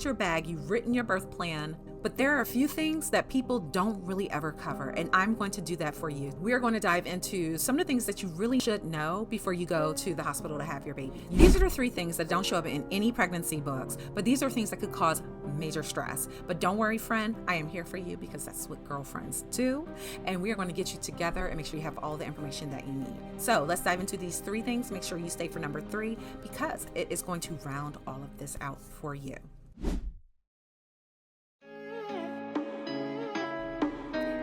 packed your bag, you've written your birth plan, but there are a few things that people don't really ever cover, and I'm going to do that for you. We are going to dive into some of the things that you really should know before you go to the hospital to have your baby. These are the 3 things that don't show up in any pregnancy books, but these are things that could cause major stress. But don't worry, friend, I am here for you because that's what girlfriends do, and we are going to get you together and make sure you have all the information that you need. So let's dive into these 3 things. Make sure you stay for number 3 because it is going to round all of this out for you.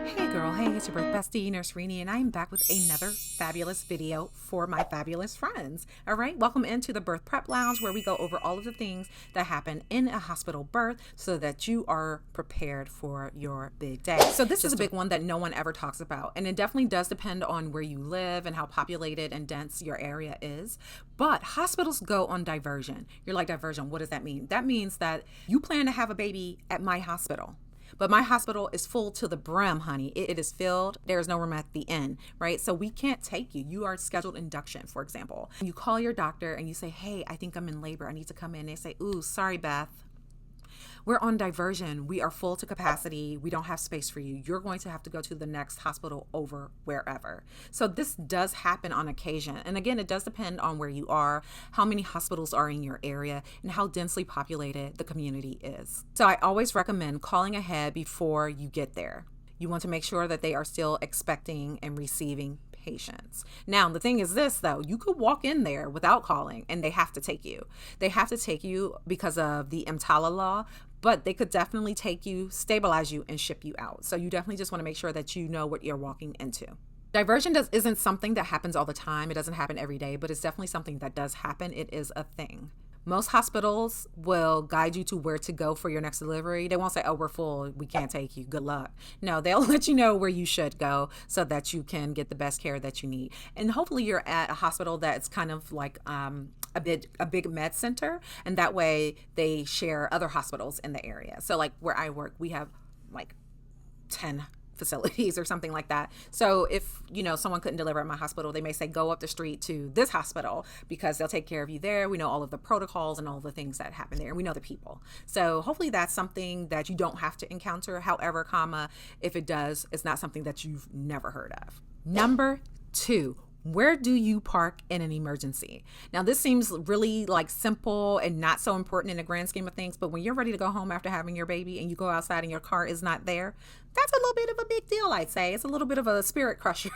Hey girl, hey, it's your birth bestie, Nurse Rini, and I'm back with another fabulous video for my fabulous friends. All right, welcome into the Birth Prep Lounge where we go over all of the things that happen in a hospital birth so that you are prepared for your big day. So this is a big one that no one ever talks about, and it definitely does depend on where you live and how populated and dense your area is. But hospitals go on diversion. You're like, diversion, what does that mean? That means that you plan to have a baby at my hospital. But my hospital is full to the brim, honey. It is filled. There's no room at the end, right? So we can't take you. You are scheduled induction, for example. You call your doctor and you say, hey, I think I'm in labor. I need to come in. They say, ooh, sorry, Beth. We're on diversion. We are full to capacity. We don't have space for you. You're going to have to go to the next hospital over wherever. So this does happen on occasion. And again, it does depend on where you are, how many hospitals are in your area, and how densely populated the community is. So I always recommend calling ahead before you get there. You want to make sure that they are still expecting and receiving patients. Now, the thing is this, though, you could walk in there without calling and they have to take you. They have to take you because of the EMTALA law, but they could definitely take you, stabilize you, and ship you out. So you definitely just want to make sure that you know what you're walking into. Diversion isn't something that happens all the time. It doesn't happen every day, but it's definitely something that does happen. It is a thing. Most hospitals will guide you to where to go for your next delivery. They won't say, oh, we're full, we can't take you, good luck. No, they'll let you know where you should go so that you can get the best care that you need. And hopefully you're at a hospital that's kind of like a big med center, and that way they share other hospitals in the area. So like where I work, we have like 10 facilities or something like that. So if, someone couldn't deliver at my hospital, they may say, go up the street to this hospital because they'll take care of you there. We know all of the protocols and all the things that happen there. And we know the people. So hopefully that's something that you don't have to encounter. However, if it does, it's not something that you've never heard of. Number 2. Where do you park in an emergency? Now, this seems really like simple and not so important in the grand scheme of things, but when you're ready to go home after having your baby and you go outside and your car is not there, that's a little bit of a big deal, I'd say. It's a little bit of a spirit crusher.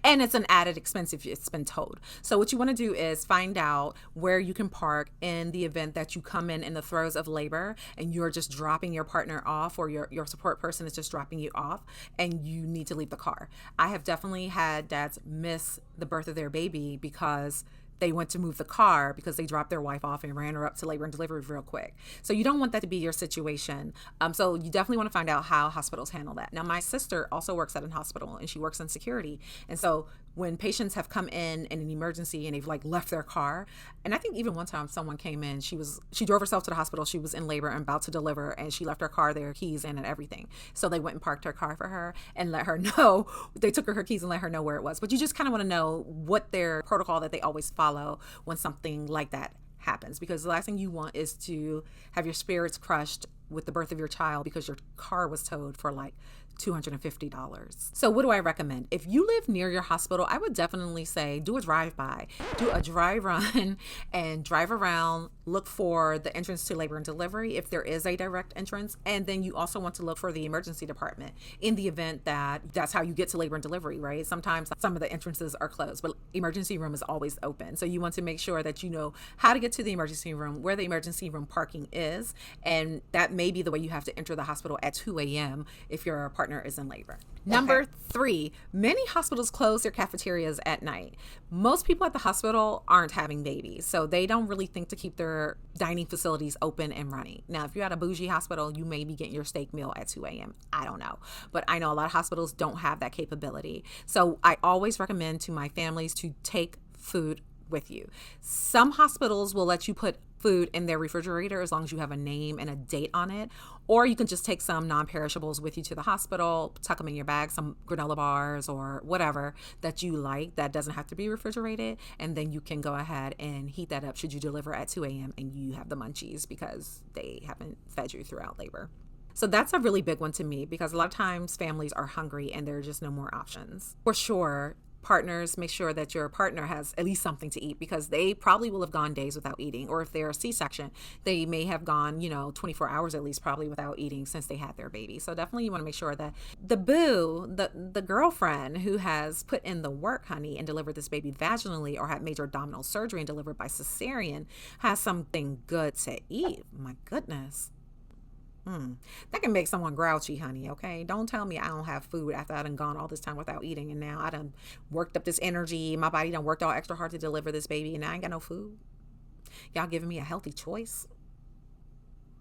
And it's an added expense if it's been towed. So what you want to do is find out where you can park in the event that you come in the throes of labor and you're just dropping your partner off, or your support person is just dropping you off and you need to leave the car. I have definitely had dads miss the birth of their baby because they went to move the car because they dropped their wife off and ran her up to labor and delivery real quick. So you don't want that to be your situation. So you definitely want to find out how hospitals handle that. Now, my sister also works at a hospital and she works in security. And so when patients have come in an emergency and they've like left their car, and I think even one time someone came in, she drove herself to the hospital. She was in labor and about to deliver, and she left her car there, keys in and everything. So they went and parked her car for her and let her know. They took her keys and let her know where it was. But you just kind of want to know what their protocol that they always follow when something like that happens, because the last thing you want is to have your spirits crushed with the birth of your child because your car was towed for like $250. So what do I recommend? If you live near your hospital, I would definitely say do a drive-by, do a dry run and drive around, look for the entrance to labor and delivery if there is a direct entrance. And then you also want to look for the emergency department in the event that that's how you get to labor and delivery, right? Sometimes some of the entrances are closed, but emergency room is always open. So you want to make sure that you know how to get to the emergency room, where the emergency room parking is, and that may be the way you have to enter the hospital at 2 a.m. if your partner is in labor. Number 3, many hospitals close their cafeterias at night. Most people at the hospital aren't having babies, so they don't really think to keep their dining facilities open and running. Now, if you're at a bougie hospital, you may be getting your steak meal at 2 a.m. I don't know, but I know a lot of hospitals don't have that capability. So I always recommend to my families to take food with you. Some hospitals will let you put food in their refrigerator as long as you have a name and a date on it. Or you can just take some non-perishables with you to the hospital, tuck them in your bag, some granola bars or whatever that you like that doesn't have to be refrigerated. And then you can go ahead and heat that up should you deliver at 2 a.m. and you have the munchies because they haven't fed you throughout labor. So that's a really big one to me because a lot of times families are hungry and there are just no more options. For sure, partners, make sure that your partner has at least something to eat because they probably will have gone days without eating. Or if they're a C-section, they may have gone, 24 hours at least probably without eating since they had their baby. So definitely you want to make sure that the boo, the girlfriend who has put in the work, honey, and delivered this baby vaginally or had major abdominal surgery and delivered by cesarean has something good to eat. My goodness. That can make someone grouchy, honey, okay? Don't tell me I don't have food after I done gone all this time without eating and now I done worked up this energy. My body done worked all extra hard to deliver this baby and now I ain't got no food. Y'all giving me a healthy choice?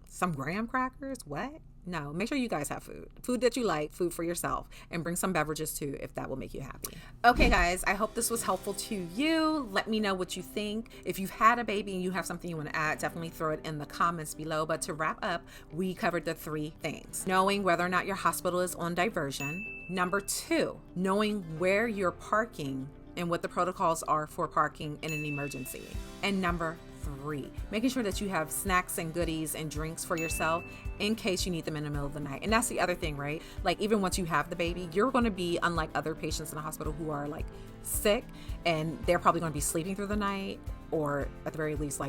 Some graham crackers? What? No, make sure you guys have food that you like, food for yourself, and bring some beverages too if that will make you happy. Okay, guys, I hope this was helpful to you. Let me know what you think. If you've had a baby and you have something you want to add, definitely throw it in the comments below. But to wrap up, we covered the 3 things. Knowing whether or not your hospital is on diversion. Number 2, knowing where you're parking and what the protocols are for parking in an emergency. And number 3, making sure that you have snacks and goodies and drinks for yourself in case you need them in the middle of the night. And that's the other thing, right? Like even once you have the baby, you're going to be unlike other patients in the hospital who are like sick and they're probably going to be sleeping through the night or at the very least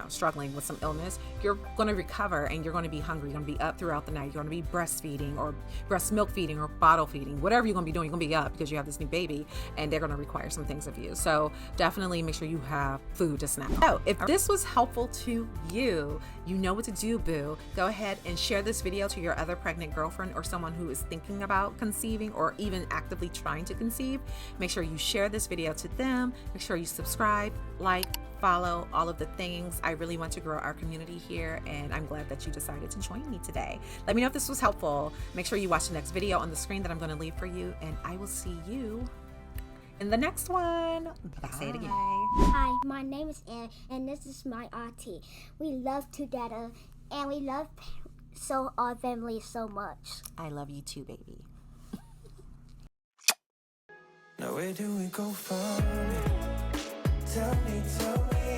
struggling with some illness. You're going to recover and you're going to be hungry. You're going to be up throughout the night. You're going to be breastfeeding or breast milk feeding or bottle feeding, whatever you're going to be doing. You're going to be up because you have this new baby and they're going to require some things of you. So definitely make sure you have food to snack on. So if this was helpful to you, you know what to do, boo. Go ahead and share this video to your other pregnant girlfriend or someone who is thinking about conceiving or even actively trying to conceive. Make sure you share this video to them. Make sure you subscribe, like, follow, all of the things. I really want to grow our community here and I'm glad that you decided to join me today. Let me know if this was helpful. Make sure you watch the next video on the screen that I'm going to leave for you and I will see you in the next one. Bye. Say it again. Hi, my name is Anne and this is my auntie. We love together and we love our family so much. I love you too, baby. Now where do we go from here? Tell me